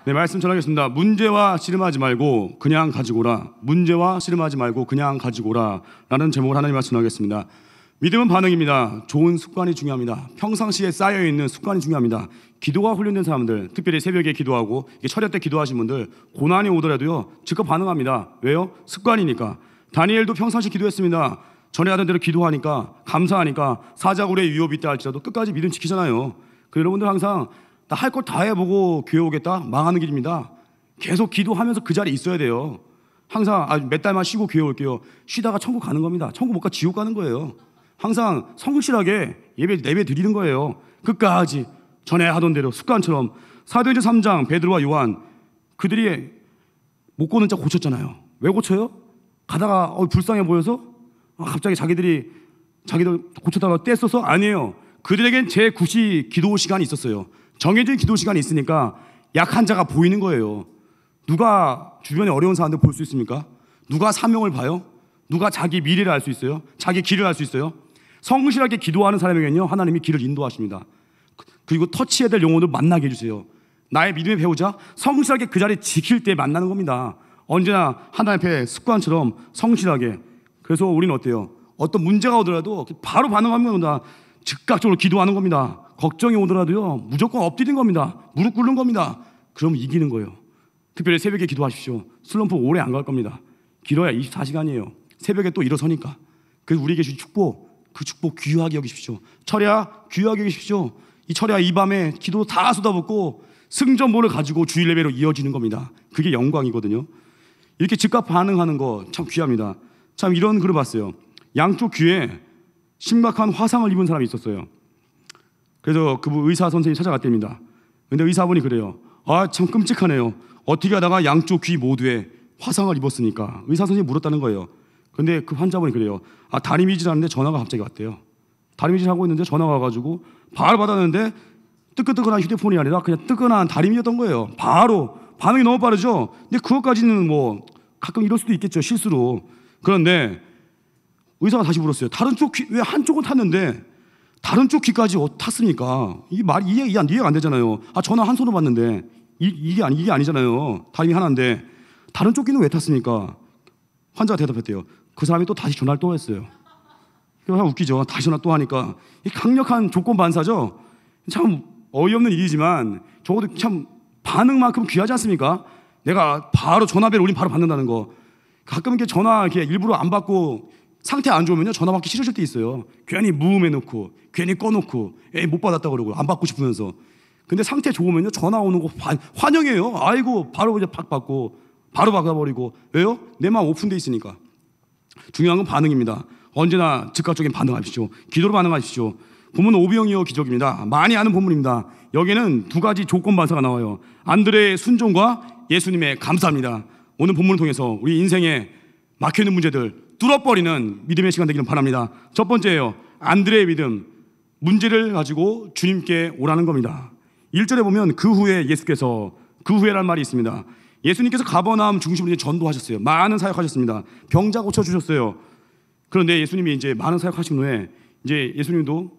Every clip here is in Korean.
네, 말씀 전하겠습니다. 문제와 씨름하지 말고 그냥 가지고 오라. 문제와 씨름하지 말고 그냥 가지고 오라 라는 제목을 하나님 말씀 전하겠습니다. 믿음은 반응입니다. 좋은 습관이 중요합니다. 평상시에 쌓여있는 습관이 중요합니다. 기도가 훈련된 사람들, 특별히 새벽에 기도하고 철야 때 기도하신 분들, 고난이 오더라도요 즉각 반응합니다. 왜요? 습관이니까. 다니엘도 평상시 기도했습니다. 전에 하던 대로 기도하니까, 감사하니까 사자굴의 위협이 있다 할지라도 끝까지 믿음 지키잖아요. 그 여러분들 항상 나 할 걸 다 해보고 교회 오겠다? 망하는 길입니다. 계속 기도하면서 그 자리에 있어야 돼요. 항상 몇 달만 쉬고 교회 올게요. 쉬다가 천국 가는 겁니다. 천국 못 가 지옥 가는 거예요. 항상 성실하게 예배 드리는 거예요. 끝까지 전에 하던 대로 습관처럼. 사도행전 3장 베드로와 요한, 그들이 못 고는 자 고쳤잖아요. 왜 고쳐요? 가다가 불쌍해 보여서 갑자기 자기들 고쳤다가 떼써서? 아니에요. 그들에겐 제9시 기도 시간이 있었어요. 정해진 기도 시간이 있으니까 약한 자가 보이는 거예요. 누가 주변에 어려운 사람들 볼 수 있습니까? 누가 사명을 봐요? 누가 자기 미래를 알 수 있어요? 자기 길을 알 수 있어요? 성실하게 기도하는 사람에게는요 하나님이 길을 인도하십니다. 그리고 터치해야 될 영혼을 만나게 해주세요. 나의 믿음의 배우자, 성실하게 그 자리에 지킬 때 만나는 겁니다. 언제나 하나님 앞에 습관처럼 성실하게. 그래서 우리는 어때요? 어떤 문제가 오더라도 바로 반응하는 겁니다. 즉각적으로 기도하는 겁니다. 걱정이 오더라도요 무조건 엎드리는 겁니다. 무릎 꿇는 겁니다. 그럼 이기는 거예요. 특별히 새벽에 기도하십시오. 슬럼프 오래 안 갈 겁니다. 길어야 24시간이에요. 새벽에 또 일어서니까. 그래서 우리에게 주신 축복, 그 축복 귀하게 여기십시오. 철야 귀하게 여기십시오. 이 철야 이 밤에 기도 다 쏟아붓고 승전보를 가지고 주일 예배로 이어지는 겁니다. 그게 영광이거든요. 이렇게 즉각 반응하는 거 참 귀합니다. 참 이런 글을 봤어요. 양쪽 귀에 심각한 화상을 입은 사람이 있었어요. 그래서 그 의사 선생님이 찾아갔답니다. 근데 의사분이 그래요. 참 끔찍하네요. 어떻게 하다가 양쪽 귀 모두에 화상을 입었으니까. 의사 선생님이 물었다는 거예요. 근데 그 환자분이 그래요. 다리미질 하는데 전화가 갑자기 왔대요. 다리미질 하고 있는데 전화가 와가지고 바로 받았는데 뜨끈뜨끈한 휴대폰이 아니라 그냥 뜨끈한 다리미였던 거예요. 바로. 반응이 너무 빠르죠. 근데 그것까지는 뭐 가끔 이럴 수도 있겠죠, 실수로. 그런데 의사가 다시 물었어요. 다른 쪽 귀, 왜 한쪽은 탔는데 다른 쪽 귀까지 탔습니까? 이 말이 이해가 안 되잖아요. 전화 한 손으로 받는데 이게 아니잖아요. 다리 하나인데 다른 쪽 귀는 왜 탔습니까? 환자가 대답했대요. 그 사람이 또 다시 전화를 또 했어요. 참 웃기죠. 다시 전화 또 하니까. 이 강력한 조건 반사죠. 참 어이없는 일이지만 적어도 참 반응만큼 귀하지 않습니까? 내가 바로 전화벨 울리면 바로 받는다는 거. 가끔 이렇게 전화 이렇게 일부러 안 받고 상태 안 좋으면요 전화 받기 싫으실 때 있어요. 괜히 무음해놓고 괜히 꺼놓고 못 받았다 그러고 안 받고 싶으면서. 근데 상태 좋으면요 전화 오는 거 환영해요. 아이고 바로 이제 받고 바로 받아버리고. 왜요? 내 마음 오픈돼 있으니까. 중요한 건 반응입니다. 언제나 즉각적인 반응하십시오. 기도로 반응하십시오. 본문은 오병이어 기적입니다. 많이 아는 본문입니다. 여기에는 두 가지 조건 반사가 나와요. 안드레의 순종과 예수님의 감사합니다. 오늘 본문을 통해서 우리 인생에 막혀있는 문제들 뚫어버리는 믿음의 시간 되기를 바랍니다. 첫 번째예요. 안드레의 믿음. 문제를 가지고 주님께 오라는 겁니다. 1절에 보면 그 후에 예수께서, 그 후에란 말이 있습니다. 예수님께서 가버나움 중심으로 전도하셨어요. 많은 사역하셨습니다. 병자 고쳐주셨어요. 그런데 예수님이 이제 많은 사역하신 후에 이제 예수님도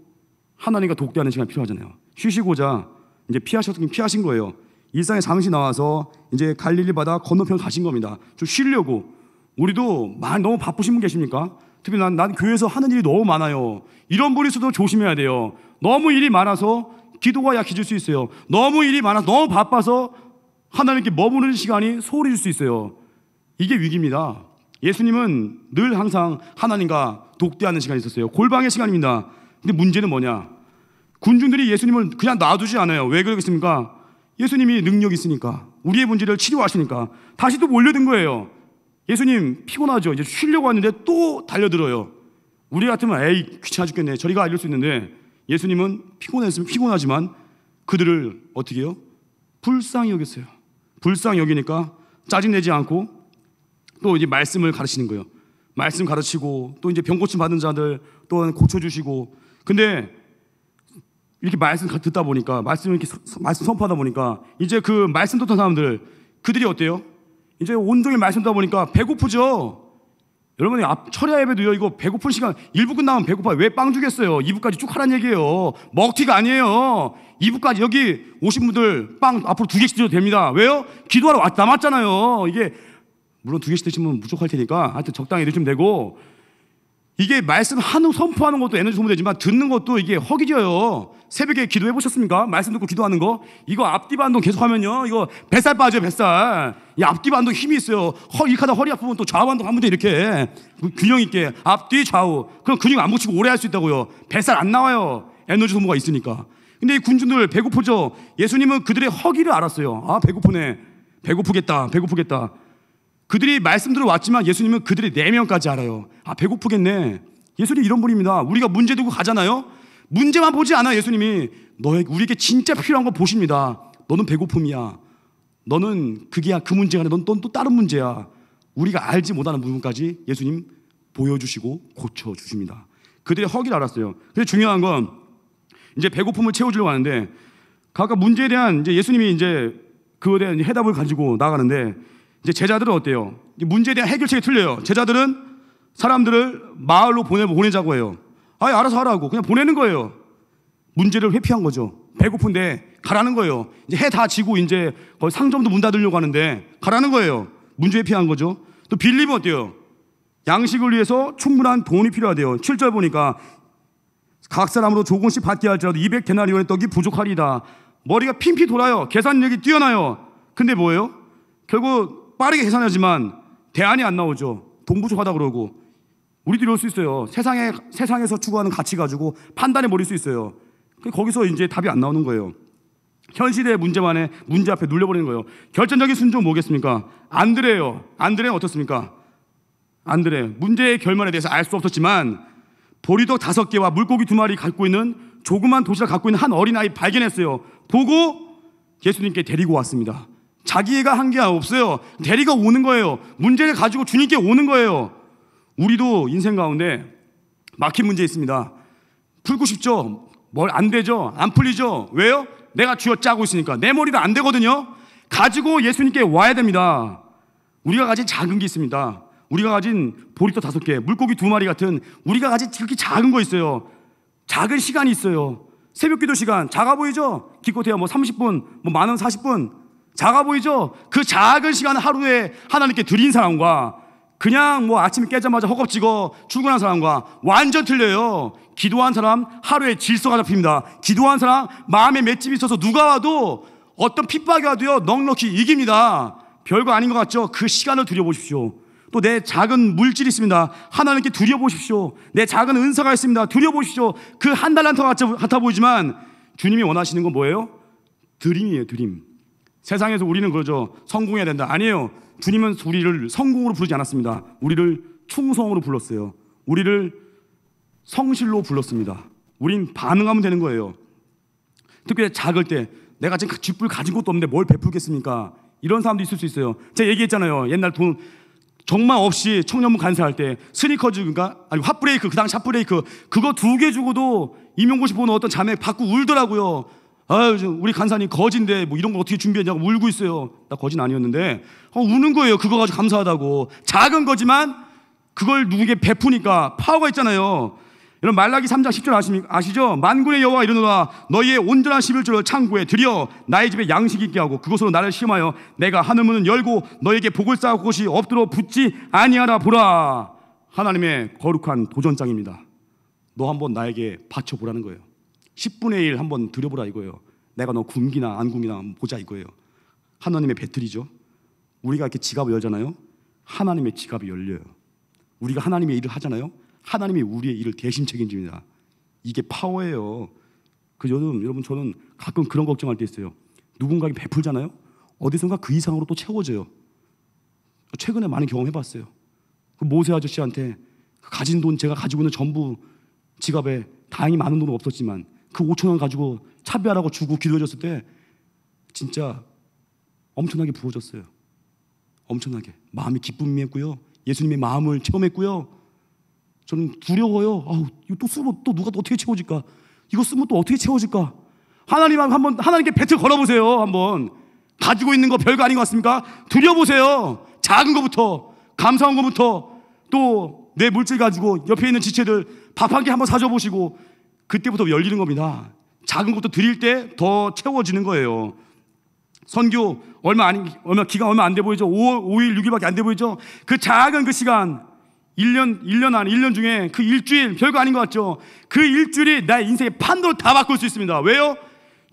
하나님과 독대하는 시간이 필요하잖아요. 쉬시고자 이제 피하신 거예요. 일상에 잠시 나와서 이제 갈릴리 바다 건너편 가신 겁니다. 좀 쉬려고. 우리도 너무 바쁘신 분 계십니까? 특히 난 교회에서 하는 일이 너무 많아요. 이런 분일수도 조심해야 돼요. 너무 일이 많아서 기도가 약해질 수 있어요. 너무 일이 많아서 너무 바빠서 하나님께 머무르는 시간이 소홀해질 수 있어요. 이게 위기입니다. 예수님은 늘 항상 하나님과 독대하는 시간이 있었어요. 골방의 시간입니다. 근데 문제는 뭐냐? 군중들이 예수님을 그냥 놔두지 않아요. 왜 그러겠습니까? 예수님이 능력이 있으니까, 우리의 문제를 치료하시니까 다시 또 몰려든 거예요. 예수님 피곤하죠. 이제 쉬려고 하는데 또 달려들어요. 우리 같으면 귀찮아 죽겠네. 저리가 이럴 수 있는데 예수님은 피곤하지만 그들을 어떻게 해요? 불쌍히 여겼어요. 불쌍히 여기니까 짜증내지 않고 또 이제 말씀을 가르치는 거예요. 말씀 가르치고 또 이제 병 고침 받은 자들 또한 고쳐주시고. 근데 이렇게 말씀 듣다 보니까, 말씀 선포하다 보니까 이제 그 말씀 듣던 사람들, 그들이 어때요? 이제 온종일 말씀 듣다 보니까 배고프죠. 여러분, 철야 예배도요, 이거 배고픈 시간 1부 끝나면 배고파요. 왜 빵 주겠어요? 2부까지 쭉 하라는 얘기예요. 먹튀가 아니에요. 2부까지 여기 오신 분들 빵 앞으로 2개씩 드셔도 됩니다. 왜요? 기도하러 남았잖아요. 이게 물론 2개씩 드시면 부족할 테니까 하여튼 적당히 드시면 되고, 이게 말씀하는 선포하는 것도 에너지 소모되지만 듣는 것도 이게 허기져요. 새벽에 기도해 보셨습니까? 말씀 듣고 기도하는 거, 이거 앞뒤 반동 계속하면요, 이거 뱃살 빠져요. 뱃살. 이 앞뒤 반동 힘이 있어요. 이렇게 하다 허리 아프면 또 좌우 반동 하면 돼. 이렇게 균형 있게 앞뒤 좌우. 그럼 근육 안 붙이고 오래 할 수 있다고요. 뱃살 안 나와요. 에너지 소모가 있으니까. 근데 이 군중들 배고프죠. 예수님은 그들의 허기를 알았어요. 아, 배고프네. 배고프겠다. 그들이 말씀 들어왔지만 예수님은 그들의 내면까지 알아요. 아, 배고프겠네. 예수님 이런 분입니다. 우리가 문제 두고 가잖아요. 문제만 보지 않아요. 예수님이 우리에게 진짜 필요한 거 보십니다. 너는 배고픔이야. 너는 그게야, 그 문제가 아니라 넌 또 다른 문제야. 우리가 알지 못하는 부분까지 예수님 보여주시고 고쳐주십니다. 그들의 허기를 알았어요. 근데 중요한 건 이제 배고픔을 채워주려고 하는데, 각각 문제에 대한 이제 예수님이 이제 그거에 대한 해답을 가지고 나가는데, 이제 제자들은 어때요? 문제에 대한 해결책이 틀려요. 제자들은 사람들을 마을로 보내자고 해요. 아예 알아서 하라고 그냥 보내는 거예요. 문제를 회피한 거죠. 배고픈데 가라는 거예요. 이제 해 다 지고 이제 거의 상점도 문 닫으려고 하는데 가라는 거예요. 문제 회피한 거죠. 또 빌립은 어때요? 양식을 위해서 충분한 돈이 필요하대요. 7절 보니까 각 사람으로 조금씩 받게 할지라도 200데나리온의 떡이 부족하리다. 머리가 핀피 돌아요. 계산력이 뛰어나요. 근데 뭐예요? 결국 빠르게 계산하지만 대안이 안 나오죠. 돈 부족하다 그러고. 우리도 이럴 수 있어요. 세상에서 추구하는 가치 가지고 판단해 버릴 수 있어요. 거기서 이제 답이 안 나오는 거예요. 현실의 문제 앞에 눌려버리는 거예요. 결정적인 순종은 뭐겠습니까? 안드레예요. 안드레는 어떻습니까? 안드레, 문제의 결말에 대해서 알 수 없었지만 보리떡 5개와 물고기 2마리 갖고 있는 조그만 도시락 갖고 있는 한 어린아이 발견했어요. 보고 예수님께 데리고 왔습니다. 자기가 한 게 없어요. 데리고 오는 거예요. 문제를 가지고 주님께 오는 거예요. 우리도 인생 가운데 막힌 문제 있습니다. 풀고 싶죠? 뭘 안 되죠? 안 풀리죠? 왜요? 내가 쥐어짜고 있으니까. 내 머리도 안 되거든요. 가지고 예수님께 와야 됩니다. 우리가 가진 작은 게 있습니다. 우리가 가진 보리떡 5개, 물고기 2마리 같은 우리가 가진 그렇게 작은 거 있어요. 작은 시간이 있어요. 새벽기도 시간 작아 보이죠? 기껏해야 뭐 30분, 뭐 많은 40분 작아 보이죠? 그 작은 시간을 하루에 하나님께 드린 사람과 그냥 뭐 아침에 깨자마자 허겁지겁 출근한 사람과 완전 틀려요. 기도한 사람 하루에 질서가 잡힙니다. 기도한 사람 마음에 맷집이 있어서 누가 와도 어떤 핍박이 와도요 넉넉히 이깁니다. 별거 아닌 것 같죠? 그 시간을 들여보십시오. 또 내 작은 물질이 있습니다. 하나님께 드려보십시오. 내 작은 은사가 있습니다. 드려보십시오. 그 한 달란트 같아 보이지만 주님이 원하시는 건 뭐예요? 드림이에요. 드림. 세상에서 우리는 그러죠. 성공해야 된다. 아니에요. 주님은 우리를 성공으로 부르지 않았습니다. 우리를 충성으로 불렀어요. 우리를 성실로 불렀습니다. 우린 반응하면 되는 거예요. 특히 작을 때 내가 지금 쥐뿔 가진 것도 없는데 뭘 베풀겠습니까? 이런 사람도 있을 수 있어요. 제가 얘기했잖아요. 옛날 돈 정말 없이 청년부 간사할 때 스니커즈인가? 아니 핫브레이크, 그 당시 핫브레이크 그거 2개 주고도 임용고시 보는 어떤 자매 받고 울더라고요. 아유, 우리 간사님 거지인데 뭐 이런 거 어떻게 준비했냐고 울고 있어요. 나 거지는 아니었는데 우는 거예요. 그거 가지고 감사하다고. 작은 거지만 그걸 누구에게 베푸니까 파워가 있잖아요. 여러분 말라기 3장 10절 아시죠? 만군의 여호와 이르노라 너희의 온전한 11조를 창고에 들여 나의 집에 양식 있게 하고 그것으로 나를 시험하여 내가 하늘 문을 열고 너에게 복을 쌓을 곳이 없도록 붙지 아니하라 보라. 하나님의 거룩한 도전장입니다. 너 한번 나에게 바쳐보라는 거예요. 10분의 1 한번 드려보라 이거예요. 내가 너 굶기나 안 굶기나 한번 보자 이거예요. 하나님의 배틀이죠. 우리가 이렇게 지갑을 열잖아요. 하나님의 지갑이 열려요. 우리가 하나님의 일을 하잖아요. 하나님이 우리의 일을 대신 책임집니다. 이게 파워예요. 여러분 저는 가끔 그런 걱정할 때 있어요. 누군가에게 베풀잖아요. 어디선가 그 이상으로 또 채워져요. 최근에 많은 경험해봤어요. 그 모세 아저씨한테 가진 돈 제가 가지고 있는 전부 지갑에 다행히 많은 돈은 없었지만 그 5,000원 가지고 차비하라고 주고 기도해줬을 때 진짜 엄청나게 부어졌어요. 엄청나게 마음이 기쁨이었고요. 예수님의 마음을 체험했고요. 저는 두려워요. 이거 또 쓰면 또 누가 또 어떻게 채워질까? 이거 쓰면 또 어떻게 채워질까? 하나님께 배틀 걸어보세요. 한번 가지고 있는 거 별거 아닌 것 같습니까? 드려보세요. 작은 거부터 감사한 거부터 또 내 물질 가지고 옆에 있는 지체들 밥 한 개 한번 사줘 보시고 그때부터 열리는 겁니다. 작은 것도 드릴 때 더 채워지는 거예요. 선교 기간 얼마 안 돼 보이죠? 5일, 6일밖에 안 돼 보이죠? 그 작은 그 시간, 1년 중에 그 일주일, 별거 아닌 것 같죠? 그 일주일이 나의 인생의 판도를 다 바꿀 수 있습니다. 왜요?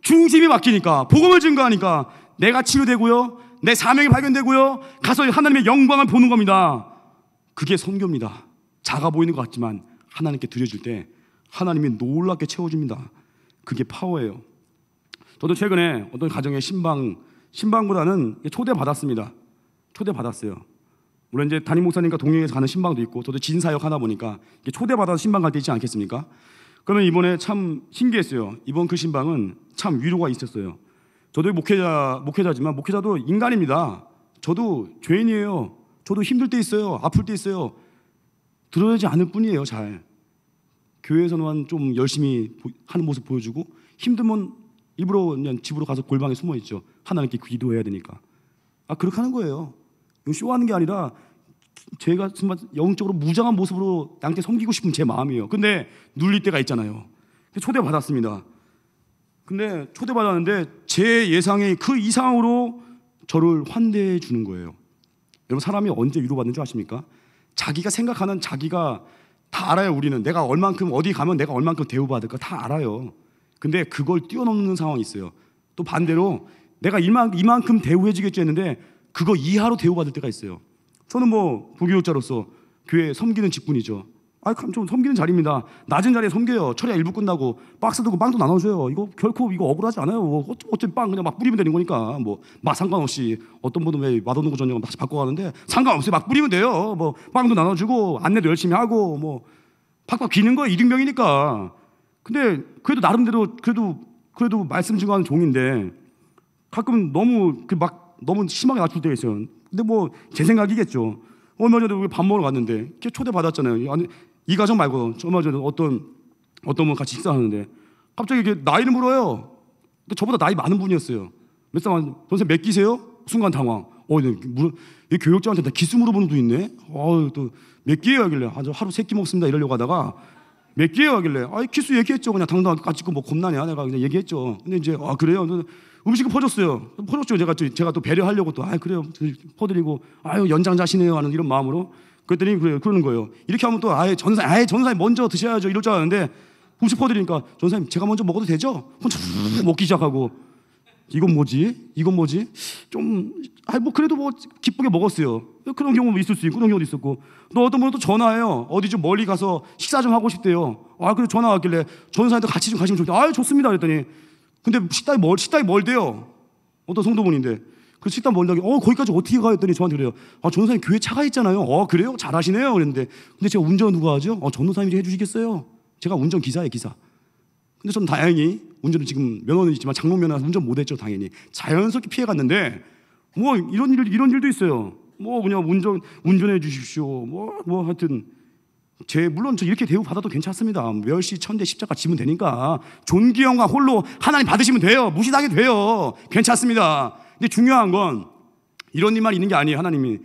중심이 바뀌니까, 복음을 증거하니까 내가 치유되고요, 내 사명이 발견되고요, 가서 하나님의 영광을 보는 겁니다. 그게 선교입니다. 작아 보이는 것 같지만 하나님께 드려줄 때 하나님이 놀랍게 채워줍니다. 그게 파워예요. 저도 최근에 어떤 가정의 신방보다는 초대받았습니다. 초대받았어요. 물론 이제 담임 목사님과 동행해서 가는 신방도 있고, 저도 진사역 하다 보니까 초대받아서 신방 갈 때 있지 않겠습니까? 그러면 이번에 참 신기했어요. 이번 그 신방은 참 위로가 있었어요. 저도 목회자지만 목회자도 인간입니다. 저도 죄인이에요. 저도 힘들 때 있어요. 아플 때 있어요. 드러내지 않을 뿐이에요. 잘 교회에서는 좀 열심히 하는 모습 보여주고, 힘들면 일부러 그냥 집으로 가서 골방에 숨어 있죠. 하나님께 기도해야 되니까. 그렇게 하는 거예요. 이거 쇼하는 게 아니라 제가 정말 영적으로 무장한 모습으로 양께 섬기고 싶은 제 마음이에요. 근데 눌릴 때가 있잖아요. 초대받았습니다. 근데 초대받았는데 제 예상의 그 이상으로 저를 환대해 주는 거예요. 여러분, 사람이 언제 위로받는 줄 아십니까? 자기가 생각하는, 자기가 다 알아요. 우리는 내가 얼만큼, 어디 가면 내가 얼만큼 대우받을까 다 알아요. 근데 그걸 뛰어넘는 상황이 있어요. 또 반대로 내가 이만큼 대우해 주겠지 했는데 그거 이하로 대우받을 때가 있어요. 저는 뭐 부교육자로서 교회 섬기는 직분이죠. 좀 섬기는 자리입니다. 낮은 자리에 섬겨요. 철야 일부 끝나고 박스 들고 빵도 나눠줘요. 이거 결코 이거 억울하지 않아요. 어차피 빵 그냥 막 뿌리면 되는 거니까. 상관없이, 어떤 분은 왜 맛없는 거 줬냐고 다시 바꿔가는데 상관없이 막 뿌리면 돼요. 빵도 나눠주고 안내도 열심히 하고 팍팍 비는 거예요. 이등병이니까. 근데 그래도 나름대로 그래도 말씀 증거하는 종인데 가끔 너무 심하게 낮출 때가 있어요. 근데 제 생각이겠죠. 얼마 전에 우리 밥 먹으러 갔는데 초대받았잖아요. 아니, 이 가정 말고 얼마 전에 어떤 분 같이 식사하는데 갑자기 나이를 물어요. 근데 저보다 나이 많은 분이었어요. 몇 살, 선생님 몇 기세요? 순간 당황. 이 교육자한테 나 기수 물어보는 분도 있네. 또 몇 기예요 하길래 하루 3끼 먹습니다 이러려고 하다가 몇 기예요 하길래 기수 얘기했죠. 그냥 당당하게 까짓고 겁나냐 내가 그냥 얘기했죠. 근데 이제 그래요. 음식을 퍼줬어요. 제가 또 배려하려고 또 그래요 퍼드리고 연장자시네요 하는 이런 마음으로. 그랬더니 그러는 거예요. 이렇게 하면 또 전사님 먼저 드셔야죠 이럴 줄 알았는데 음식 퍼드리니까 전사님 제가 먼저 먹어도 되죠? 혼자 먹기 시작하고 이건 뭐지? 좀 그래도 기쁘게 먹었어요. 그런 경우도 있을 수 있고 그런 경우도 있었고, 또 어떤 분은 또 전화해요. 어디 좀 멀리 가서 식사 좀 하고 싶대요. 그래서 전화 왔길래 전사님도 같이 좀 가시면 좋겠다. 좋습니다 그랬더니, 근데 식당이 멀대요. 어떤 성도분인데 그 식당 멀다고 거기까지 어떻게 가요 했더니 저한테 그래요. 전도사님 교회 차가 있잖아요. 그래요? 잘하시네요. 그랬는데 근데 제가 운전 누가 하죠? 전도사님이 해주시겠어요? 제가 운전 기사예요, 기사. 근데 저는 다행히 운전은 지금 면허는 있지만 장롱면허라서 운전 못했죠. 당연히 자연스럽게 피해갔는데 이런 일도 있어요. 그냥 운전해 주십시오. 하여튼 물론 저 이렇게 대우 받아도 괜찮습니다. 멸시 천대 십자가 지면 되니까 존귀 영광 홀로 하나님 받으시면 돼요. 무시당해도 돼요. 괜찮습니다. 근데 중요한 건 이런 일만 있는 게 아니에요. 하나님이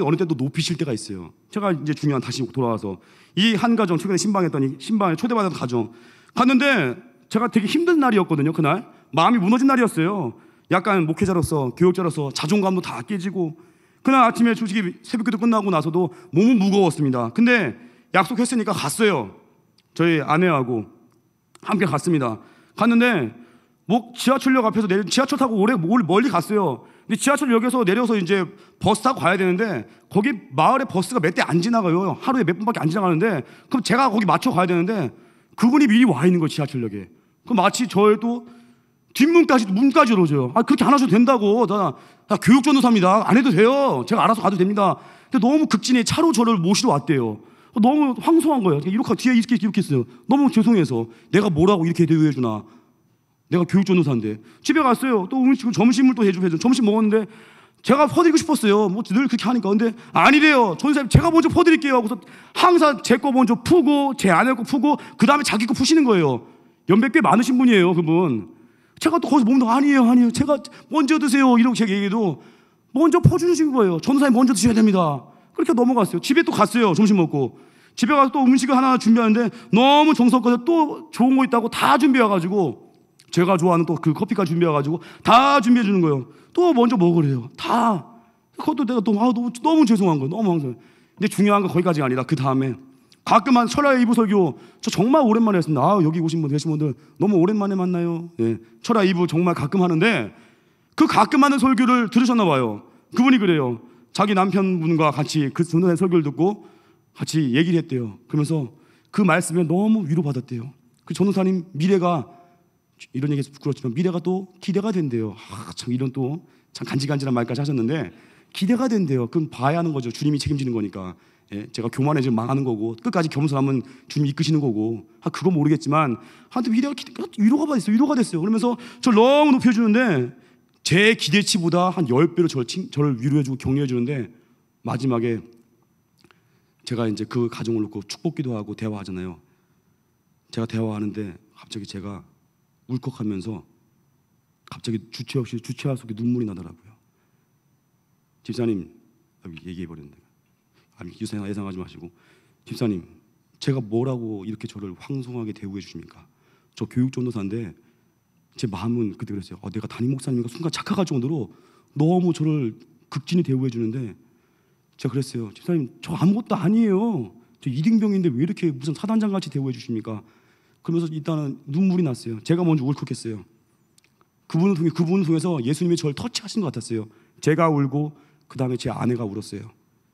어느 때도 높이실 때가 있어요. 제가 이제 중요한, 다시 돌아와서 이 한 가정 최근에 신방에 초대받은 가정 갔는데 제가 되게 힘든 날이었거든요. 그날 마음이 무너진 날이었어요. 약간 목회자로서, 교육자로서 자존감도 다 깨지고, 그날 아침에 솔직히 새벽기도 끝나고 나서도 몸은 무거웠습니다. 근데 약속했으니까 갔어요. 저희 아내하고 함께 갔습니다. 갔는데 지하철역 앞에서 지하철 타고 멀리 갔어요. 근데 지하철역에서 내려서 이제 버스 타고 가야 되는데 거기 마을에 버스가 몇 대 안 지나가요. 하루에 몇 번밖에 안 지나가는데, 그럼 제가 거기 맞춰 가야 되는데 그분이 미리 와 있는 거예요, 지하철역에. 그럼 마치 저희도 문까지 열어줘요. 그렇게 안 하셔도 된다고. 나 교육전도사입니다. 안 해도 돼요. 제가 알아서 가도 됩니다. 근데 너무 극진히 차로 저를 모시러 왔대요. 너무 황송한 거예요. 이렇게 뒤에 이렇게 했어요. 너무 죄송해서 내가 뭐라고 이렇게 대우해주나. 내가 교육전도사인데. 집에 갔어요. 또 점심을 또 해주고 점심 먹었는데 제가 퍼드리고 싶었어요. 늘 그렇게 하니까. 근데 아니래요. 전도사님 제가 먼저 퍼드릴게요 하고서 항상 제 거 먼저 푸고 제 아내 거 푸고 그 다음에 자기 거 푸시는 거예요. 연배 꽤 많으신 분이에요, 그분. 제가 또 거기서 몸도 아니에요. 제가 먼저 드세요. 이렇게 제가 얘기해도 먼저 퍼주신 거예요. 전도사님 먼저 드셔야 됩니다. 그렇게 넘어갔어요. 집에 또 갔어요. 점심 먹고. 집에 가서 또 음식을 하나 준비하는데 너무 정성껏 또 좋은 거 있다고 다 준비해가지고, 제가 좋아하는 또 그 커피까지 준비해가지고 다 준비해 주는 거예요. 또 먼저 먹으래요. 다. 그것도 내가 너무 죄송한 거예요. 너무 황송. 근데 중요한 건 거기까지가 아니라 그 다음에 가끔 한 철야의 2부 설교 저 정말 오랜만에 했습니다. 여기 오신 분 계신 분들 너무 오랜만에 만나요. 예. 철야 2부 정말 가끔 하는데 그 가끔 하는 설교를 들으셨나 봐요. 그분이 그래요. 자기 남편분과 같이 그 전도된 설교를 듣고 같이 얘기를 했대요. 그러면서 그 말씀에 너무 위로받았대요. 그 전도사님 미래가, 이런 얘기해서 부끄럽지만 미래가 또 기대가 된대요. 참 이런 또 참 간질간질한 말까지 하셨는데 기대가 된대요. 그럼 봐야 하는 거죠. 주님이 책임지는 거니까. 예, 제가 교만해지면 망하는 거고 끝까지 겸손하면 주님이 이끄시는 거고. 그건 모르겠지만 한테 미래가 위로가 받았어요. 위로가 됐어요. 그러면서 저를 너무 높여주는데 제 기대치보다 한 10배로 저를 위로해주고 격려해주는데, 마지막에 제가 이제 그 가정을 놓고 축복기도 하고 대화하잖아요. 제가 대화하는데 갑자기 제가 울컥하면서 갑자기 주체 없이 주체할 속에 눈물이 나더라고요. 집사님, 얘기해버렸는데 예상하지 마시고, 집사님, 제가 뭐라고 이렇게 저를 황송하게 대우해 주십니까? 저 교육전도사인데 제 마음은 그때 그랬어요. 내가 담임 목사님인가 순간 착각할 정도로 너무 저를 극진히 대우해 주는데, 제가 그랬어요. 집사님, 저 아무것도 아니에요. 저 이등병인데 왜 이렇게 무슨 사단장같이 대우해 주십니까? 그러면서 일단은 눈물이 났어요. 제가 먼저 울컥했어요. 그분을 통해서 예수님이 저를 터치하신 것 같았어요. 제가 울고 그 다음에 제 아내가 울었어요.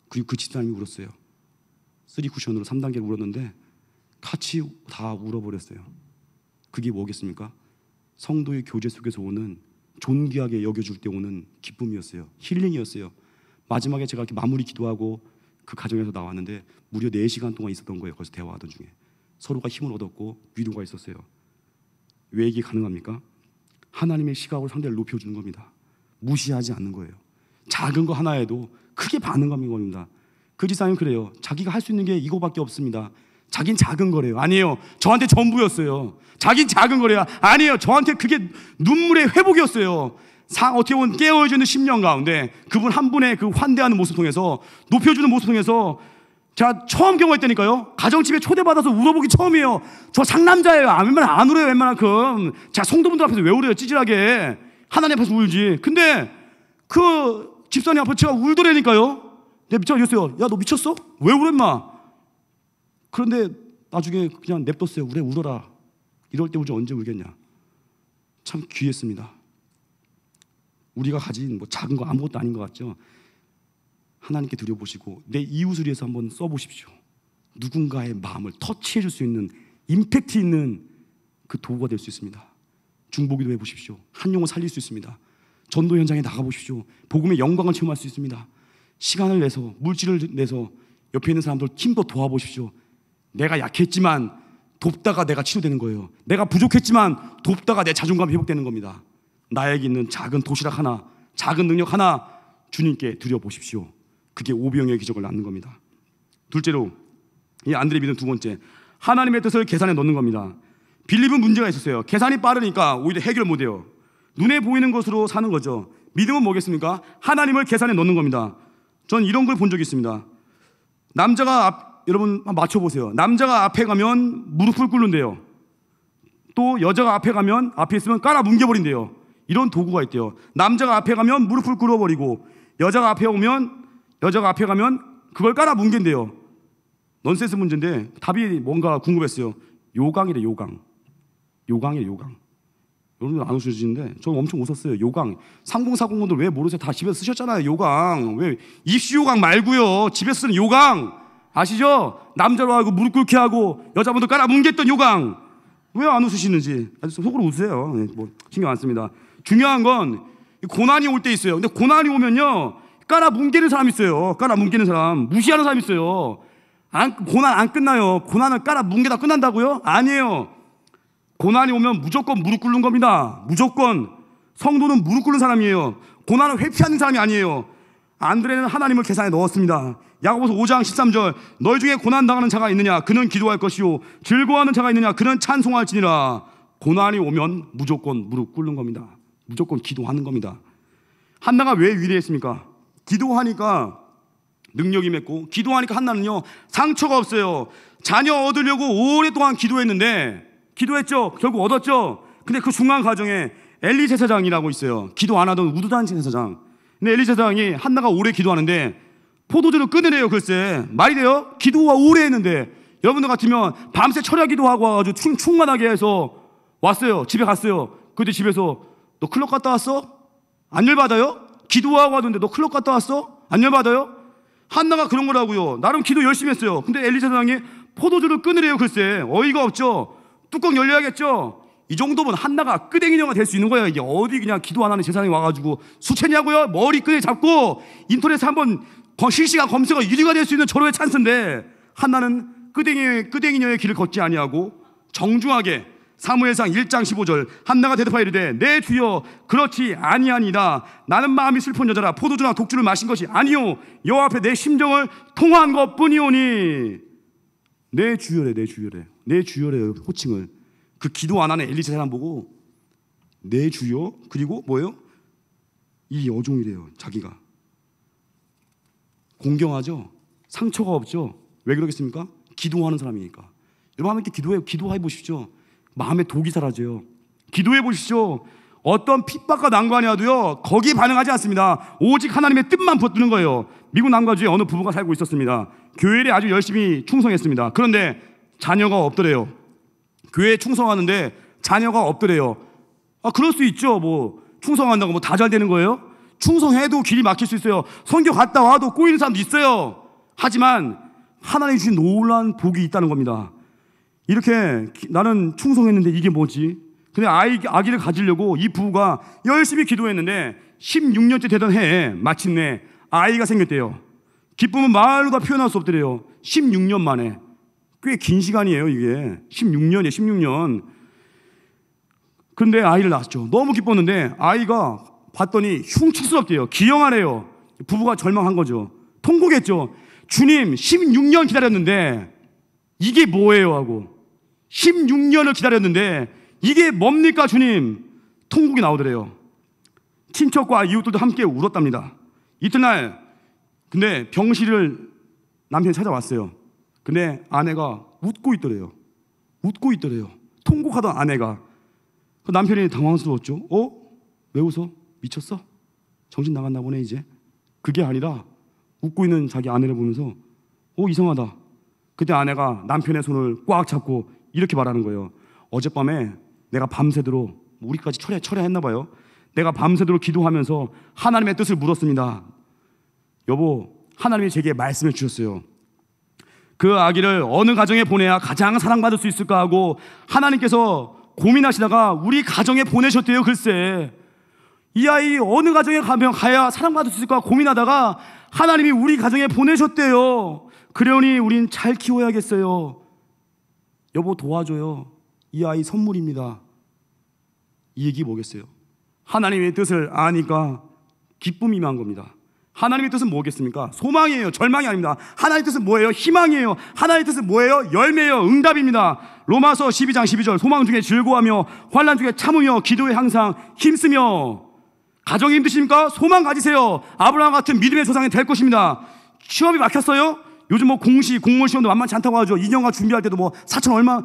그리고 그 집사님이 울었어요. 3쿠션으로 3단계를 울었는데 같이 다 울어버렸어요. 그게 뭐겠습니까? 성도의 교제 속에서 오는, 존귀하게 여겨줄 때 오는 기쁨이었어요. 힐링이었어요. 마지막에 제가 이렇게 마무리 기도하고 그 가정에서 나왔는데 무려 4시간 동안 있었던 거예요. 거기서 대화하던 중에 서로가 힘을 얻었고 위로가 있었어요. 왜 이게 가능합니까? 하나님의 시각으로 상대를 높여주는 겁니다. 무시하지 않는 거예요. 작은 거 하나에도 크게 반응하는 겁니다. 그 집사님 그래요. 자기가 할 수 있는 게 이거밖에 없습니다. 자긴 작은 거래요. 아니에요. 저한테 전부였어요. 자긴 작은 거래요. 아니에요. 저한테 그게 눈물의 회복이었어요. 어떻게 보면 깨어있는 10년 가운데 그분 한 분의 그 환대하는 모습 통해서, 높여주는 모습 통해서 제가 처음 경험했다니까요. 가정집에 초대받아서 울어보기 처음이에요. 저 상남자예요. 웬만하면 안 울어요. 웬만하면. 제가 성도분들 앞에서 왜 울어요? 찌질하게. 하나님 앞에서 울지. 근데 그 집사님 앞에 제가 울더라니까요. 내가 미쳤어요. 야, 너 미쳤어? 왜 울어 임마? 그런데 나중에 그냥 냅뒀어요. 그래, 울어라. 이럴 때 우리 언제 울겠냐. 참 귀했습니다. 우리가 가진 뭐 작은 거 아무것도 아닌 것 같죠. 하나님께 드려보시고 내 이웃을 위해서 한번 써보십시오. 누군가의 마음을 터치해 줄 수 있는, 임팩트 있는 그 도구가 될 수 있습니다. 중보기도 해보십시오. 한 영혼 살릴 수 있습니다. 전도 현장에 나가보십시오. 복음의 영광을 체험할 수 있습니다. 시간을 내서, 물질을 내서 옆에 있는 사람들 힘도 도와보십시오. 내가 약했지만 돕다가 내가 치료되는 거예요. 내가 부족했지만 돕다가 내 자존감이 회복되는 겁니다. 나에게 있는 작은 도시락 하나, 작은 능력 하나 주님께 드려보십시오. 그게 오병의 기적을 낳는 겁니다. 둘째로, 이 안드레 믿음 두 번째, 하나님의 뜻을 계산에 넣는 겁니다. 빌립은 문제가 있었어요. 계산이 빠르니까 오히려 해결 못해요. 눈에 보이는 것으로 사는 거죠. 믿음은 뭐겠습니까? 하나님을 계산에 넣는 겁니다. 전 이런 걸 본 적이 있습니다. 여러분 맞춰보세요. 남자가 앞에 가면 무릎을 꿇는데요. 또 여자가 앞에 가면, 앞에 있으면 깔아 뭉개버린대요. 이런 도구가 있대요. 남자가 앞에 가면 무릎을 꿇어버리고, 여자가 앞에 가면 그걸 깔아 뭉갠대요. 넌센스 문제인데 답이 뭔가 궁금했어요. 요강이래, 요강. 요강이래, 요강. 여러분들 안 웃으시는데 저 엄청 웃었어요. 요강. 3040분들 왜 모르세요? 다 집에서 쓰셨잖아요. 요강. 왜 입시 요강 말고요. 집에서 쓰는 요강 아시죠? 남자로 하고 무릎 꿇게 하고 여자분들 깔아 뭉갰던 요강. 왜 안 웃으시는지. 아주 속으로 웃으세요. 뭐 신경 안 씁니다. 중요한 건 고난이 올 때 있어요. 근데 고난이 오면요, 깔아 뭉개는 사람 있어요. 깔아 뭉개는 사람, 무시하는 사람 있어요. 고난 안 끝나요. 고난을 깔아 뭉개다 끝난다고요? 아니에요. 고난이 오면 무조건 무릎 꿇는 겁니다. 무조건. 성도는 무릎 꿇는 사람이에요. 고난을 회피하는 사람이 아니에요. 안드레는 하나님을 계산에 넣었습니다. 야고보서 5장 13절, 너희 중에 고난당하는 자가 있느냐? 그는 기도할 것이요, 즐거워하는 자가 있느냐? 그는 찬송할지니라. 고난이 오면 무조건 무릎 꿇는 겁니다. 무조건 기도하는 겁니다. 한나가 왜 위대했습니까? 기도하니까 능력이 맺고 기도하니까 한나는요 상처가 없어요. 자녀 얻으려고 오랫동안 기도했는데 기도했죠. 결국 얻었죠. 근데 그 중간 과정에 엘리 제사장이라고 있어요. 기도 안 하던 우두단 제사장. 근데 엘리 제사장이 한나가 오래 기도하는데 포도주를 끊으래요. 글쎄 말이 돼요? 기도가 오래 했는데 여러분들 같으면 밤새 철야 기도하고 와가지고 충만하게 해서 왔어요. 집에 갔어요. 그때 집에서 너 클럽 갔다 왔어? 안 열받아요? 기도하고 하던데 너 클럽 갔다 왔어? 안 열받아요? 한나가 그런 거라고요. 나름 기도 열심히 했어요. 근데 엘리 제사장이 포도주를 끊으래요. 글쎄 어이가 없죠. 뚜껑 열려야겠죠. 이 정도면 한나가 끄댕이녀가 될 수 있는 거예요. 이게 어디 그냥 기도 안 하는 제사장이 와가지고 수채냐고요? 머리 끄댕이 잡고 인터넷에 한번 실시간 검색어 1위가 될 수 있는 절호의 찬스인데 한나는 끄댕이녀의 길을 걷지 아니하고 정중하게 사무엘상 1장 15절 한나가 대답하여 이르되 내 주여 그렇지 아니하니이다. 나는 마음이 슬픈 여자라 포도주나 독주를 마신 것이 아니요 여호와 앞에 내 심정을 통한 것뿐이오니. 내 주여래 내 주여래 호칭을. 그 기도 안 하는 엘리 제사장 보고 내 주여 그리고 뭐예요? 이 여종이래요. 자기가 공경하죠. 상처가 없죠. 왜 그러겠습니까? 기도하는 사람이니까. 여러분 함께 기도해 보십시오. 마음에 독이 사라져요. 기도해 보십시오. 어떤 핍박과 난관이 와도요 거기에 반응하지 않습니다. 오직 하나님의 뜻만 붙드는 거예요. 미국 남가주에 어느 부부가 살고 있었습니다. 교회에 아주 열심히 충성했습니다. 그런데 자녀가 없더래요. 교회에 충성하는데 자녀가 없더래요. 그럴 수 있죠. 뭐 충성한다고 뭐 다 잘 되는 거예요? 충성해도 길이 막힐 수 있어요. 선교 갔다 와도 꼬이는 사람도 있어요. 하지만 하나님이 주신 놀라운 복이 있다는 겁니다. 이렇게 나는 충성했는데 이게 뭐지? 근데 아기를 가지려고 이 부부가 열심히 기도했는데 16년째 되던 해에 마침내 아이가 생겼대요. 기쁨은 말로 다 표현할 수 없더래요. 16년 만에. 꽤 긴 시간이에요. 이게 16년이에요. 16년. 근데 아이를 낳았죠. 너무 기뻤는데 아이가 봤더니 흉측스럽대요. 기형하래요. 부부가 절망한 거죠. 통곡했죠. 주님 16년 기다렸는데 이게 뭐예요 하고 16년을 기다렸는데 이게 뭡니까 주님? 통곡이 나오더래요. 친척과 이웃들도 함께 울었답니다. 이튿날 근데 병실을 남편이 찾아왔어요. 근데 아내가 웃고 있더래요. 통곡하던 아내가. 그 남편이 당황스러웠죠. 왜 웃어? 미쳤어? 정신 나갔나 보네 이제. 그게 아니라 웃고 있는 자기 아내를 보면서 이상하다. 그때 아내가 남편의 손을 꽉 잡고 이렇게 말하는 거예요. 어젯밤에 내가 밤새도록 우리까지 철야했나 봐요. 내가 밤새도록 기도하면서 하나님의 뜻을 물었습니다. 여보, 하나님이 제게 말씀을 주셨어요. 그 아기를 어느 가정에 보내야 가장 사랑받을 수 있을까 하고 하나님께서 고민하시다가 우리 가정에 보내셨대요. 글쎄 이 아이 어느 가정에 가야 사랑받을 수 있을까 고민하다가 하나님이 우리 가정에 보내셨대요. 그러니 우린 잘 키워야겠어요. 여보 도와줘요. 이 아이 선물입니다. 이 얘기 뭐겠어요? 하나님의 뜻을 아니까 기쁨이 임한 겁니다. 하나님의 뜻은 뭐겠습니까? 소망이에요. 절망이 아닙니다. 하나님의 뜻은 뭐예요? 희망이에요. 하나님의 뜻은 뭐예요? 열매예요. 응답입니다. 로마서 12장 12절 소망 중에 즐거워하며 환난 중에 참으며 기도에 항상 힘쓰며. 가정이 힘드십니까? 소망 가지세요. 아브라함 같은 믿음의 조상이 될 것입니다. 취업이 막혔어요? 요즘 뭐 공무원 시험도 만만치 않다고 하죠. 2년간 준비할 때도 뭐 4천 얼마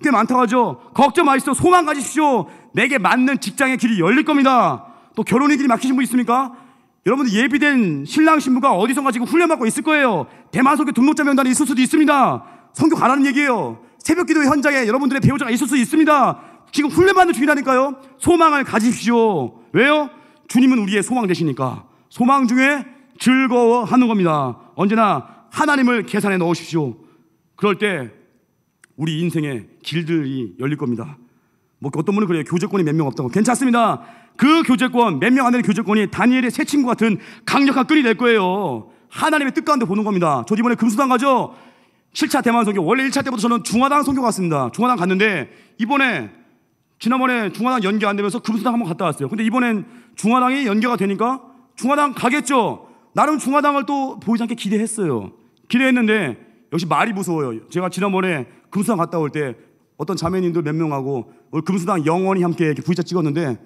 꽤 많다고 하죠. 걱정 마십시오. 소망 가지십시오. 내게 맞는 직장의 길이 열릴 겁니다. 또 결혼의 길이 막히신 분 있습니까? 여러분들 예비된 신랑 신부가 어디선가 지금 훈련받고 있을 거예요. 대만소교 등록자 명단에 있을 수도 있습니다. 선교 가라는 얘기예요. 새벽기도 현장에 여러분들의 배우자가 있을 수 있습니다. 지금 훈련받는 중이라니까요. 소망을 가지십시오. 왜요? 주님은 우리의 소망 되시니까. 소망 중에 즐거워하는 겁니다. 언제나 하나님을 계산해 넣으십시오. 그럴 때 우리 인생의 길들이 열릴 겁니다. 뭐 어떤 분은 그래요. 교제권이 몇 명 없다고. 괜찮습니다. 그 교제권, 몇 명 안 되는 교제권이 다니엘의 새 친구 같은 강력한 끈이 될 거예요. 하나님의 뜻 가운데 보는 겁니다. 저 이번에 금수당 가죠? 7차 대만 선교. 원래 1차 때부터 저는 중화당 선교 갔습니다. 중화당 갔는데 지난번에 중화당 연계 안 되면서 금수당 한번 갔다 왔어요. 근데 이번엔 중화당이 연계가 되니까 중화당 가겠죠. 나름 중화당을 또 보이지 않게 기대했어요. 기대했는데 역시 말이 무서워요. 제가 지난번에 금수당 갔다 올 때 어떤 자매님들 몇 명하고 금수당 영원히 함께 이렇게 V자 찍었는데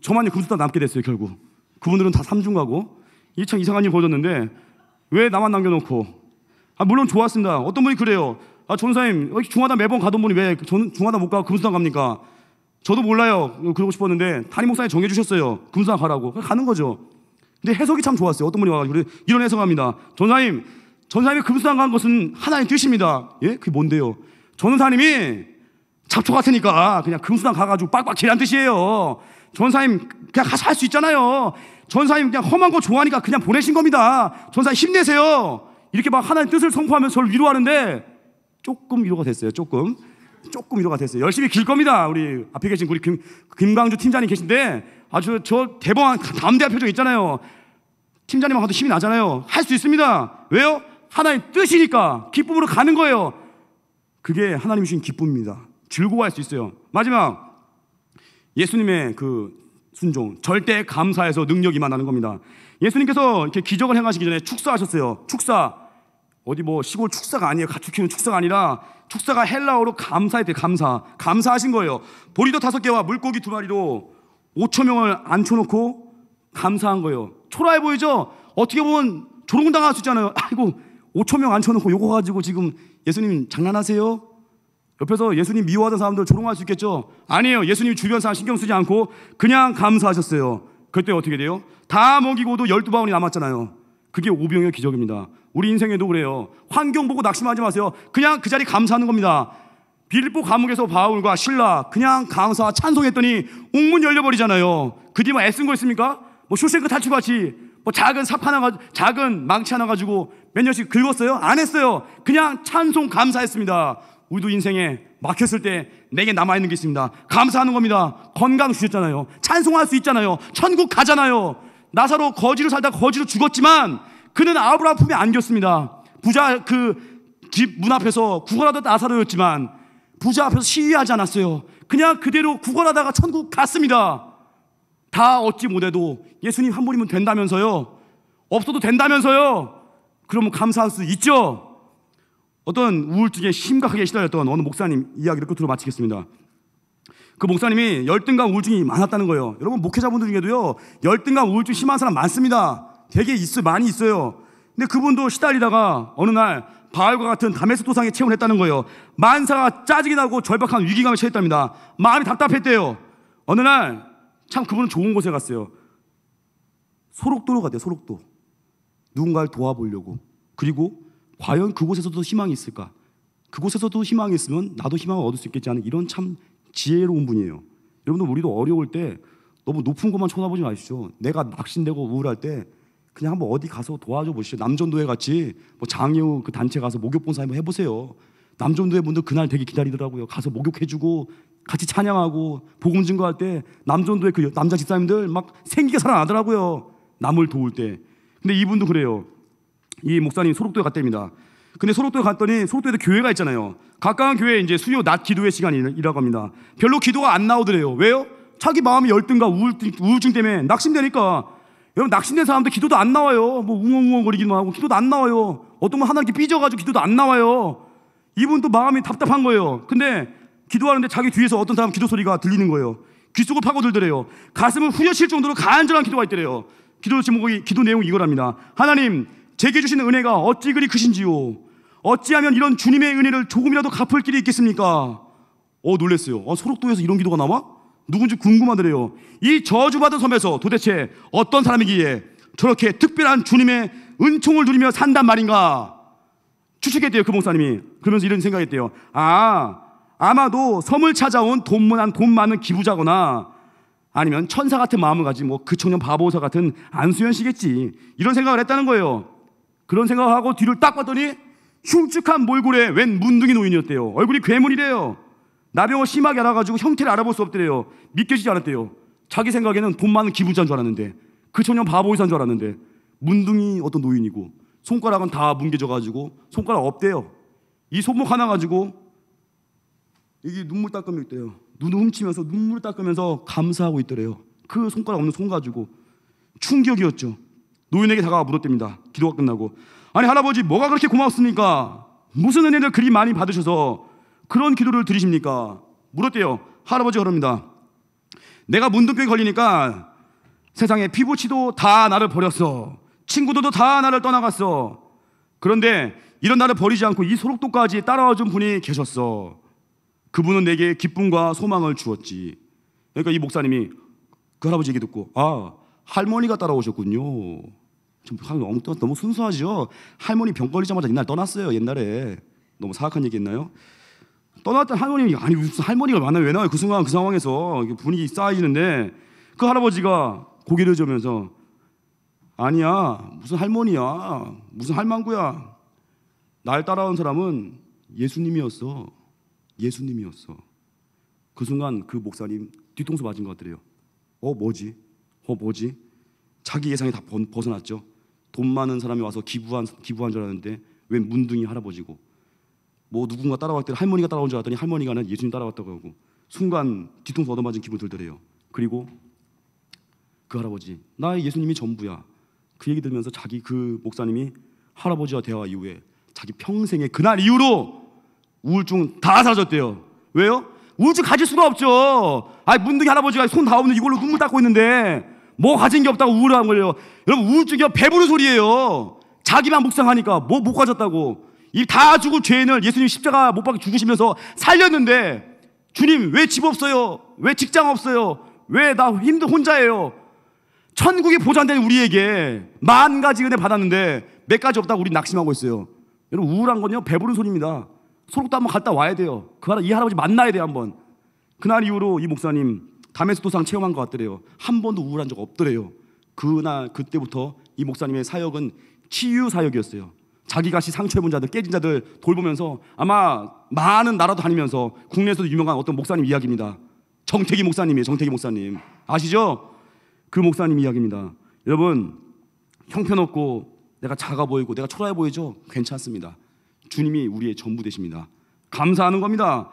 저만이 금수당 남게 됐어요. 결국 그분들은 다 삼중 가고 이 참 이상한 일 벌어졌는데 왜 나만 남겨놓고? 물론 좋았습니다. 어떤 분이 그래요. 전사님, 중화단 매번 가던 분이 왜 중화단 못 가고 금수단 갑니까? 저도 몰라요. 그러고 싶었는데 담임 목사님 정해주셨어요. 금수단 가라고. 가는 거죠. 근데 해석이 참 좋았어요. 어떤 분이 와가지고 이런 해석합니다. 전사님이 금수단 간 것은 하나님 뜻입니다. 예? 그게 뭔데요? 전사님이 잡초 같으니까 그냥 금수단 가가지고 빡빡이란 뜻이에요. 전사님 그냥 가서 할 수 있잖아요. 전사님 그냥 험한 거 좋아하니까 그냥 보내신 겁니다. 전사님 힘내세요. 이렇게 막 하나님 뜻을 선포하면서 저를 위로하는데 조금 위로가 됐어요. 조금 위로가 됐어요. 열심히 길 겁니다. 우리 앞에 계신 우리 김광주 팀장님 계신데 아주 저 대범한 담대한 표정 있잖아요. 팀장님하고 힘이 나잖아요. 할 수 있습니다. 왜요? 하나님 뜻이니까 기쁨으로 가는 거예요. 그게 하나님이 주신 기쁨입니다. 즐거워할 수 있어요. 마지막 예수님의 그 순종, 절대 감사해서 능력이 임하는 겁니다. 예수님께서 이렇게 기적을 행하시기 전에 축사하셨어요. 축사, 어디 뭐 시골 축사가 아니에요. 가축 키우는 축사가 아니라 축사가 헬라어로 감사했대요. 감사하신 거예요. 보리도 5개와 물고기 2마리로 5,000명을 앉혀놓고 감사한 거예요. 초라해 보이죠? 어떻게 보면 조롱당할 수 있잖아요. 아이고 5,000명 앉혀놓고 요거 가지고 지금 예수님 장난하세요? 옆에서 예수님 미워하던 사람들 조롱할 수 있겠죠? 아니에요. 예수님이 주변 사람 신경 쓰지 않고 그냥 감사하셨어요. 그때 어떻게 돼요? 다 먹이고도 12바구니 남았잖아요. 그게 오병이어 기적입니다. 우리 인생에도 그래요. 환경 보고 낙심하지 마세요. 그냥 그 자리 감사하는 겁니다. 빌립보 감옥에서 바울과 실라 그냥 감사 찬송했더니 옥문 열려버리잖아요. 그 뒤에 뭐 애쓴 거 있습니까? 뭐 쇼생크 탈출같이 뭐 작은 삽 하나 작은 망치 하나 가지고 몇 년씩 긁었어요? 안 했어요. 그냥 찬송 감사했습니다. 우리도 인생에 막혔을 때 내게 남아있는 게 있습니다. 감사하는 겁니다. 건강 주셨잖아요. 찬송할 수 있잖아요. 천국 가잖아요. 나사로 거지로 살다 거지로 죽었지만 그는 아브라함 품에 안겼습니다. 부자 그 집 문 앞에서 구걸하던 나사로였지만 부자 앞에서 시위하지 않았어요. 그냥 그대로 구걸하다가 천국 갔습니다. 다 얻지 못해도 예수님 한 분이면 된다면서요. 없어도 된다면서요. 그러면 감사할 수 있죠. 어떤 우울증에 심각하게 시달렸던 어느 목사님 이야기를 끝으로 마치겠습니다. 그 목사님이 열등감 우울증이 많았다는 거예요. 여러분 목회자분들 중에도요 열등감 우울증 심한 사람 많습니다. 되게 많이 있어요. 근데 그분도 시달리다가 어느 날 바알과 같은 다메섹 도상에 체험을 했다는 거예요. 만사가 짜증이 나고 절박한 위기감에 처했답니다. 마음이 답답했대요. 어느 날 참 그분은 좋은 곳에 갔어요. 소록도로 갔대요. 소록도. 누군가를 도와보려고. 그리고 과연 그곳에서도 희망이 있을까? 그곳에서도 희망이 있으면 나도 희망을 얻을 수 있겠지 하는 이런 참 지혜로운 분이에요. 여러분들 우리도 어려울 때 너무 높은 것만 쳐다보지 마십시오. 내가 낙심되고 우울할 때 그냥 한번 어디 가서 도와줘 보시죠. 남전도회 같이 뭐 장애우 그 단체 가서 목욕 봉사 한번 해보세요. 남전도회 분들 그날 되게 기다리더라고요. 가서 목욕해주고 같이 찬양하고 복음 증거할 때 남전도회 그 남자 집사님들 막 생기가 살아나더라고요. 남을 도울 때. 근데 이분도 그래요. 이 목사님 소록도에 갔답니다. 근데 소록도에 갔더니 소록도에도 교회가 있잖아요. 가까운 교회에 이제 수요 낮 기도회 시간이라고 합니다. 별로 기도가 안 나오더래요. 왜요? 자기 마음이 열등과 우울증 때문에 낙심되니까. 여러분 낙심된 사람들 기도도 안 나와요. 뭐 웅엉웅엉거리기만 하고 기도도 안 나와요. 어떤 분 하나님께 삐져가지고 기도도 안 나와요. 이분도 마음이 답답한 거예요. 근데 기도하는데 자기 뒤에서 어떤 사람 기도 소리가 들리는 거예요. 귀 속을 파고들더래요. 가슴을 후려칠 정도로 간절한 기도가 있더래요. 기도 제목이 기도 내용이 이거랍니다. 하나님 제게 주신 은혜가 어찌 그리 크신지요. 어찌하면 이런 주님의 은혜를 조금이라도 갚을 길이 있겠습니까? 놀랬어요. 소록도에서 이런 기도가 나와? 누군지 궁금하더래요. 이 저주받은 섬에서 도대체 어떤 사람이기에 저렇게 특별한 주님의 은총을 누리며 산단 말인가 추측했대요. 그 목사님이. 그러면서 이런 생각했대요. 아마도 섬을 찾아온 돈 많은 기부자거나 아니면 천사 같은 마음을 가진 뭐 그 청년 바보사 같은 안수현 씨겠지. 이런 생각을 했다는 거예요. 그런 생각을 하고 뒤를 딱 봤더니 흉측한 몰골에 웬 문둥이 노인이었대요. 얼굴이 괴물이래요. 나병을 심하게 알아가지고 형태를 알아볼 수 없대요. 믿겨지지 않았대요. 자기 생각에는 돈 많은 기부자인 줄 알았는데 그 청년 바보의사인 줄 알았는데 문둥이 어떤 노인이고 손가락은 다 뭉개져가지고 손가락 없대요. 이 손목 하나 가지고 여기 눈물 닦으며 있대요. 눈을 훔치면서 눈물을 닦으면서 감사하고 있더래요. 그 손가락 없는 손 가지고. 충격이었죠. 노인에게 다가와 물었답니다. 기도가 끝나고. 아니 할아버지 뭐가 그렇게 고맙습니까? 무슨 은혜를 그리 많이 받으셔서 그런 기도를 드리십니까? 물었대요. 할아버지가 그럽니다. 내가 문둥병에 걸리니까 세상에 피부치도 다 나를 버렸어. 친구들도 다 나를 떠나갔어. 그런데 이런 나를 버리지 않고 이 소록도까지 따라와 준 분이 계셨어. 그분은 내게 기쁨과 소망을 주었지. 그러니까 이 목사님이 그 할아버지 얘기 듣고, 아, 할머니가 따라오셨군요. 너무 순수하죠. 할머니 병 걸리자마자 옛날 떠났어요. 옛날에 너무 사악한 얘기 했나요? 떠났던 할머니, 아니 무슨 할머니가 만나면 왜 나와요? 그 순간 그 상황에서 분위기 쌓이는데 그 할아버지가 고개를 저으면서, 아니야, 무슨 할머니야, 무슨 할망구야. 날 따라온 사람은 예수님이었어. 예수님이었어. 그 순간 그 목사님 뒤통수 맞은 것 같더래요. 뭐지? 자기 예상이 다 벗어났죠. 돈 많은 사람이 와서 기부한 줄 알았는데 웬 문둥이 할아버지고, 뭐 누군가 따라왔을 때 할머니가 따라온 줄 알았더니 할머니가 아니라 예수님 따라왔다고 하고, 순간 뒤통수 얻어맞은 기분 들더래요. 그리고 그 할아버지, 나의 예수님이 전부야. 그 얘기 들으면서 그 목사님이 할아버지와 대화 이후에 자기 평생에 그날 이후로 우울증 다 사라졌대요. 왜요? 우울증 가질 수가 없죠. 아니 문둥이 할아버지가 손 다 없는 이걸로 눈물 닦고 있는데 뭐 가진 게 없다고 우울한 거예요. 여러분, 우울증이 배부른 소리예요. 자기만 묵상하니까 뭐 못 가졌다고. 이 다 죽을 죄인을 예수님 십자가 못 박혀 죽으시면서 살렸는데, 주님 왜 집 없어요? 왜 직장 없어요? 왜 나 혼자예요? 천국이 보장된 우리에게 만 가지 은혜 받았는데 몇 가지 없다고 우리 낙심하고 있어요. 여러분, 우울한 건요 배부른 소리입니다. 소록도 한번 갔다 와야 돼요. 이 할아버지 만나야 돼요. 한번. 그날 이후로 이 목사님 다메스토상 체험한 것 같더래요. 한 번도 우울한 적 없더래요. 그때부터 이 목사님의 사역은 치유 사역이었어요. 자기 같이 상처 입은 자들, 깨진 자들 돌보면서, 아마 많은 나라 다니면서, 국내에서도 유명한 어떤 목사님 이야기입니다. 정태기 목사님이에요. 정태기 목사님 아시죠? 그 목사님 이야기입니다. 여러분, 형편없고 내가 작아 보이고 내가 초라해 보이죠? 괜찮습니다. 주님이 우리의 전부 되십니다. 감사하는 겁니다.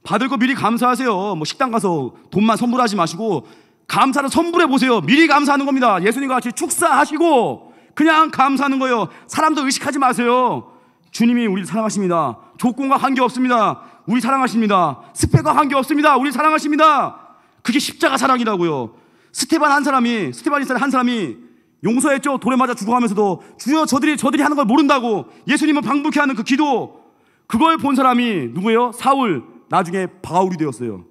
받을 거 미리 감사하세요. 뭐 식당 가서 돈만 선물하지 마시고 감사를 선물해 보세요. 미리 감사하는 겁니다. 예수님과 같이 축사하시고 그냥 감사하는 거예요. 사람도 의식하지 마세요. 주님이 우리를 사랑하십니다. 조건과 관계없습니다. 우리 사랑하십니다. 스펙과 관계없습니다. 우리 사랑하십니다. 그게 십자가 사랑이라고요. 스테반 한 사람이 용서했죠. 돌에 맞아 죽어가면서도 주여 저들이 하는 걸 모른다고 예수님을 방불케 하는 그 기도, 그걸 본 사람이 누구예요? 사울, 나중에 바울이 되었어요.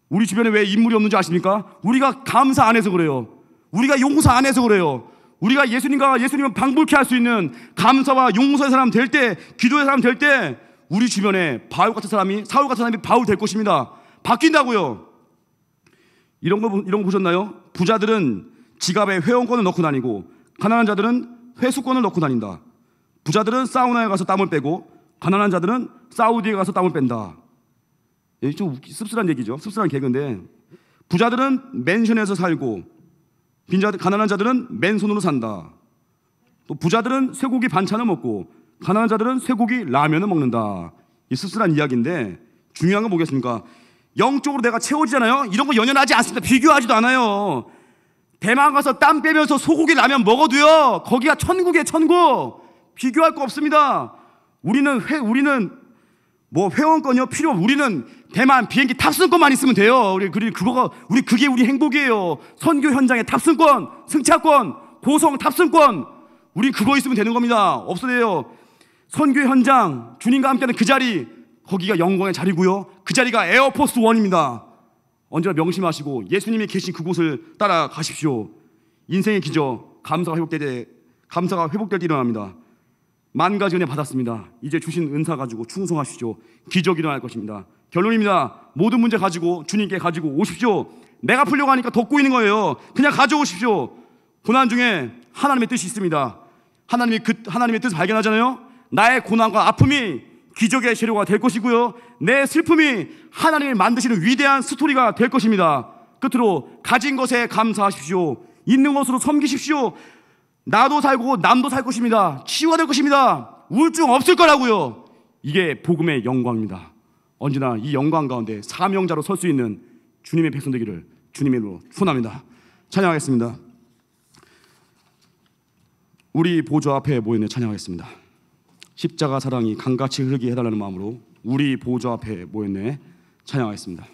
우리 주변에 왜 인물이 없는지 아십니까? 우리가 감사 안 해서 그래요. 우리가 용서 안 해서 그래요. 우리가 예수님을 방불케 할 수 있는 감사와 용서의 사람 될 때, 기도의 사람 될 때, 우리 주변에 사울 같은 사람이 바울 될 것입니다. 바뀐다고요. 이런 거 보셨나요? 부자들은 지갑에 회원권을 넣고 다니고 가난한 자들은 회수권을 넣고 다닌다. 부자들은 사우나에 가서 땀을 빼고 가난한 자들은 사우디에 가서 땀을 뺀다. 좀 씁쓸한 얘기죠. 씁쓸한 개그인데, 부자들은 맨션에서 살고 가난한 자들은 맨손으로 산다. 또 부자들은 쇠고기 반찬을 먹고 가난한 자들은 쇠고기 라면을 먹는다. 이 씁쓸한 이야기인데, 중요한 건 뭐겠습니까? 영적으로 내가 채워지잖아요. 이런 거 연연하지 않습니다. 비교하지도 않아요. 대만 가서 땀 빼면서 소고기 라면 먹어도요, 거기가 천국이에요. 천국. 비교할 거 없습니다. 우리는 회원권이요 필요 없고, 우리는 대만 비행기 탑승권만 있으면 돼요. 그게 우리 행복이에요. 선교 현장에 탑승권, 승차권, 고성 탑승권, 우리 그거 있으면 되는 겁니다. 없어도 돼요. 선교 현장, 주님과 함께하는 그 자리, 거기가 영광의 자리고요. 그 자리가 에어포스 원입니다. 언제나 명심하시고 예수님이 계신 그곳을 따라가십시오. 인생의 기적, 감사가 회복될 때 일어납니다. 만 가지 은혜 받았습니다. 이제 주신 은사 가지고 충성하십시오. 기적이 일어날 것입니다. 결론입니다. 모든 문제 가지고 주님께 가지고 오십시오. 내가 풀려고 하니까 더 꼬이는 거예요. 그냥 가져오십시오. 고난 중에 하나님의 뜻이 있습니다. 하나님의 뜻을 발견하잖아요. 나의 고난과 아픔이 기적의 재료가 될 것이고요, 내 슬픔이 하나님이 만드시는 위대한 스토리가 될 것입니다. 끝으로 가진 것에 감사하십시오. 있는 것으로 섬기십시오. 나도 살고 남도 살 것입니다. 치유가 될 것입니다. 우울증 없을 거라고요. 이게 복음의 영광입니다. 언제나 이 영광 가운데 사명자로 설 수 있는 주님의 백성 되기를 주님의 이름으로 축원합니다. 찬양하겠습니다. 우리 보좌 앞에 모였네. 찬양하겠습니다. 십자가 사랑이 강같이 흐르게 해달라는 마음으로 우리 보좌 앞에 모였네. 찬양하겠습니다.